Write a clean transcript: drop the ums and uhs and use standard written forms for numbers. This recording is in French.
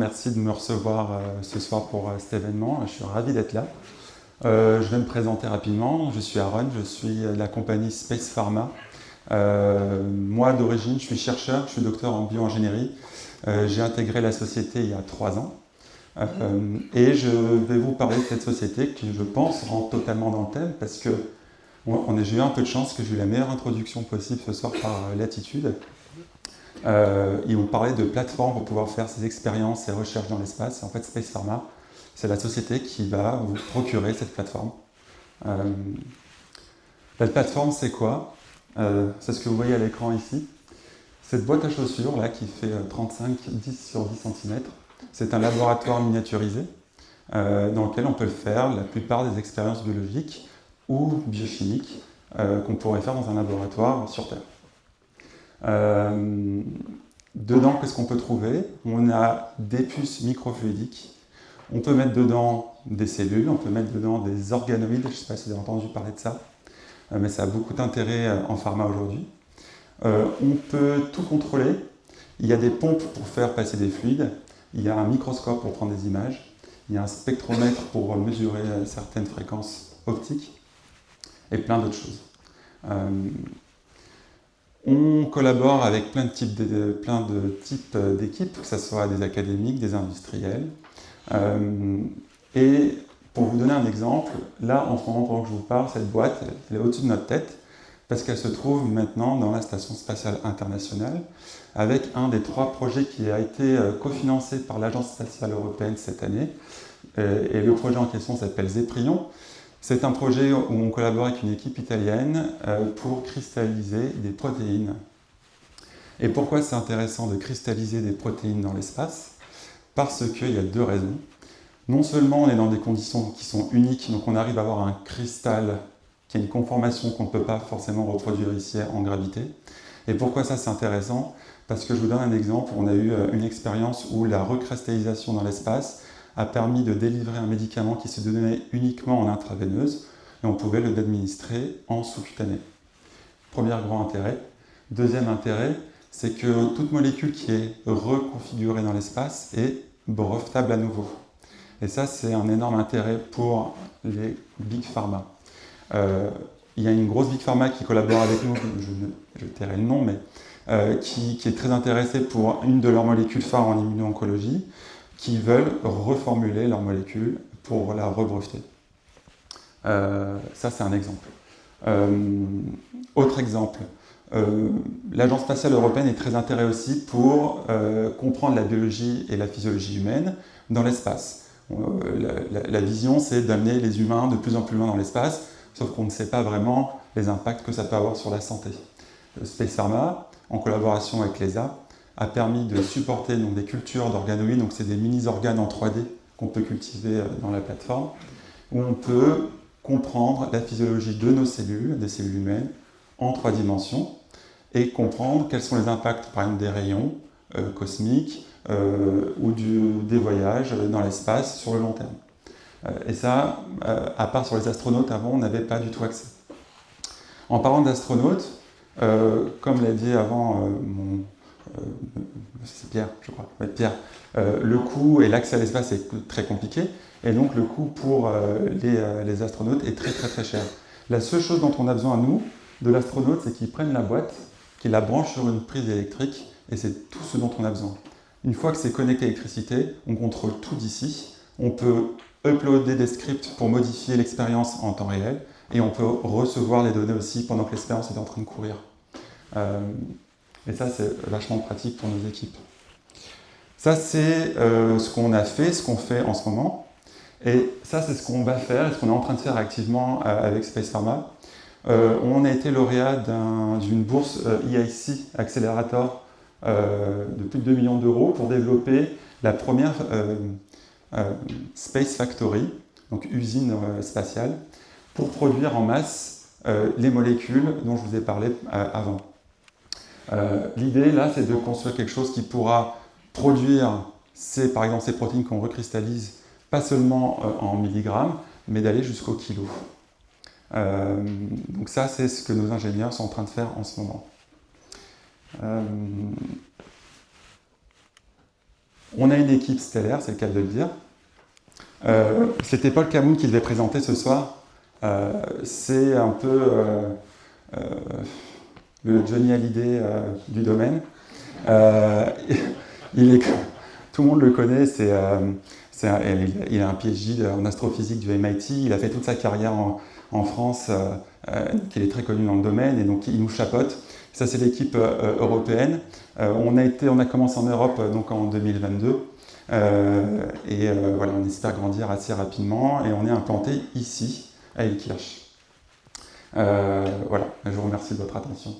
Merci de me recevoir ce soir pour cet événement. Je suis ravi d'être là. Je vais me présenter rapidement. Je suis Aaron, je suis de la compagnie Space Pharma. Moi, d'origine, je suis chercheur, je suis docteur en bioingénierie. J'ai intégré la société il y a 3 ans. Et je vais vous parler de cette société qui, je pense, rentre totalement dans le thème parce que j'ai eu un peu de chance que j'ai eu la meilleure introduction possible ce soir par Latitude. Ils vont parler de plateformes pour pouvoir faire ses expériences et recherches dans l'espace. En fait, Space Pharma, c'est la société qui va vous procurer cette plateforme. La plateforme, c'est quoi? C'est ce que vous voyez à l'écran ici. Cette boîte à chaussures là qui fait 10 sur 10 cm, c'est un laboratoire miniaturisé dans lequel on peut faire la plupart des expériences biologiques ou biochimiques qu'on pourrait faire dans un laboratoire sur Terre. Dedans, qu'est-ce qu'on peut trouver? On a des puces microfluidiques. On peut mettre dedans des cellules, on peut mettre dedans des organoïdes, je ne sais pas si vous avez entendu parler de ça, mais ça a beaucoup d'intérêt en pharma aujourd'hui. On peut tout contrôler. Il y a des pompes pour faire passer des fluides, il y a un microscope pour prendre des images, il y a un spectromètre pour mesurer certaines fréquences optiques, et plein d'autres choses. On collabore avec plein de types d'équipes, que ce soit des académiques, des industriels. Et pour vous donner un exemple, là, en ce moment, pendant que je vous parle, cette boîte, elle est au-dessus de notre tête, parce qu'elle se trouve maintenant dans la Station spatiale internationale, avec un des 3 projets qui a été cofinancé par l'Agence spatiale européenne cette année. Et le projet en question s'appelle Zeprion. C'est un projet où on collabore avec une équipe italienne pour cristalliser des protéines. Et pourquoi c'est intéressant de cristalliser des protéines dans l'espace? Parce qu'il y a 2 raisons. Non seulement on est dans des conditions qui sont uniques, donc on arrive à avoir un cristal qui a une conformation qu'on ne peut pas forcément reproduire ici en gravité. Et pourquoi ça c'est intéressant? Parce que je vous donne un exemple, on a eu une expérience où la recristallisation dans l'espace a permis de délivrer un médicament qui se donnait uniquement en intraveineuse et on pouvait le administrer en sous-cutané. Premier grand intérêt. Deuxième intérêt, c'est que toute molécule qui est reconfigurée dans l'espace est brevetable à nouveau. Et ça, c'est un énorme intérêt pour les Big Pharma. Il y a une grosse Big Pharma qui collabore avec nous, je tairai le nom, mais qui est très intéressée pour une de leurs molécules phares en immuno-oncologie, qui veulent reformuler leur molécule pour la rebreveter. Ça, c'est un exemple. Autre exemple, l'Agence spatiale européenne est très intéressée aussi pour comprendre la biologie et la physiologie humaine dans l'espace. La vision, c'est d'amener les humains de plus en plus loin dans l'espace, sauf qu'on ne sait pas vraiment les impacts que ça peut avoir sur la santé. Space Pharma, en collaboration avec l'ESA, a permis de supporter donc, des cultures d'organoïdes, donc c'est des mini-organes en 3D qu'on peut cultiver dans la plateforme, où on peut comprendre la physiologie de nos cellules, des cellules humaines, en 3 dimensions, et comprendre quels sont les impacts, par exemple, des rayons cosmiques ou des voyages dans l'espace sur le long terme. Et ça, à part sur les astronautes, avant, on n'avait pas du tout accès. En parlant d'astronautes, comme l'a dit avant c'est Pierre, je crois. Ouais, Pierre. Le coût et l'accès à l'espace est très compliqué, et donc le coût pour les astronautes est très très très cher. La seule chose dont on a besoin, nous, de l'astronaute, c'est qu'il prenne la boîte, qu'il la branche sur une prise électrique, et c'est tout ce dont on a besoin. Une fois que c'est connecté à l'électricité, on contrôle tout d'ici, on peut uploader des scripts pour modifier l'expérience en temps réel, et on peut recevoir les données aussi pendant que l'expérience est en train de courir. Et ça, c'est vachement pratique pour nos équipes. Ça, c'est ce qu'on a fait, ce qu'on fait en ce moment. Et ça, c'est ce qu'on va faire et ce qu'on est en train de faire activement avec Space Pharma. On a été lauréat d'une bourse EIC Accelerator de plus de 2 millions d'euros pour développer la première Space Factory, donc usine spatiale, pour produire en masse les molécules dont je vous ai parlé avant. L'idée, là, c'est de construire quelque chose qui pourra produire, par exemple, ces protéines qu'on recristallise, pas seulement en milligrammes, mais d'aller jusqu'au kilo. Donc ça, c'est ce que nos ingénieurs sont en train de faire en ce moment. On a une équipe stellaire, c'est le cas de le dire. C'était Paul Camoun qui devait présenter ce soir. C'est un peu le Johnny Hallyday du domaine. Il est, tout le monde le connaît, il a un PhD en astrophysique du MIT, il a fait toute sa carrière en France, qu'il est très connu dans le domaine, et donc il nous chapeaute. Ça, c'est l'équipe européenne. On a commencé en Europe donc en 2022, voilà, on espère grandir assez rapidement, et on est implanté ici, à Elkirch. Voilà, je vous remercie de votre attention.